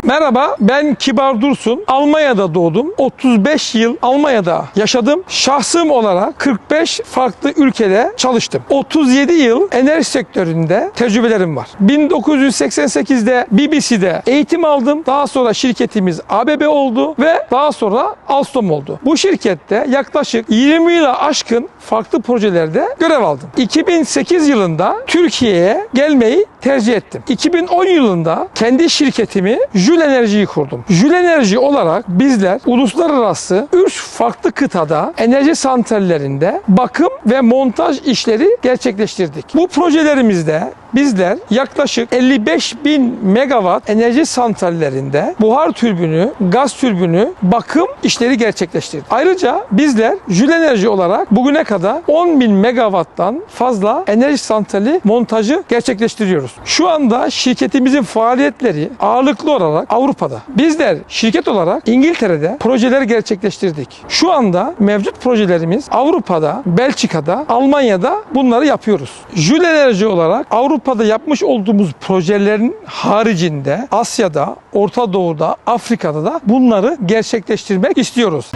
Merhaba, ben Kibar Dursun. Almanya'da doğdum. 35 yıl Almanya'da yaşadım. Şahsım olarak 45 farklı ülkede çalıştım. 37 yıl enerji sektöründe tecrübelerim var. 1988'de BBC'de eğitim aldım. Daha sonra şirketimiz ABB oldu ve daha sonra Alstom oldu. Bu şirkette yaklaşık 20 yıla aşkın farklı projelerde görev aldım. 2008 yılında Türkiye'ye gelmeyi tercih ettim. 2010 yılında kendi şirketimi Joule Enerji'yi kurdum. Joule Enerji olarak bizler uluslararası 3 farklı kıtada enerji santrallerinde bakım ve montaj işleri gerçekleştirdik. Bu projelerimizde bizler yaklaşık 55.000 megawatt enerji santrallerinde buhar türbünü, gaz türbünü, bakım işleri gerçekleştirdik. Ayrıca bizler Joule Enerji olarak bugüne kadar 10.000 megawatttan fazla enerji santrali montajı gerçekleştiriyoruz. Şu anda şirketimizin faaliyetleri ağırlıklı olarak Avrupa'da. Bizler şirket olarak İngiltere'de projeler gerçekleştirdik. Şu anda mevcut projelerimiz Avrupa'da, Belçika'da, Almanya'da bunları yapıyoruz. Joule Enerji olarak Avrupa'da yapmış olduğumuz projelerin haricinde Asya'da, Orta Doğu'da, Afrika'da da bunları gerçekleştirmek istiyoruz.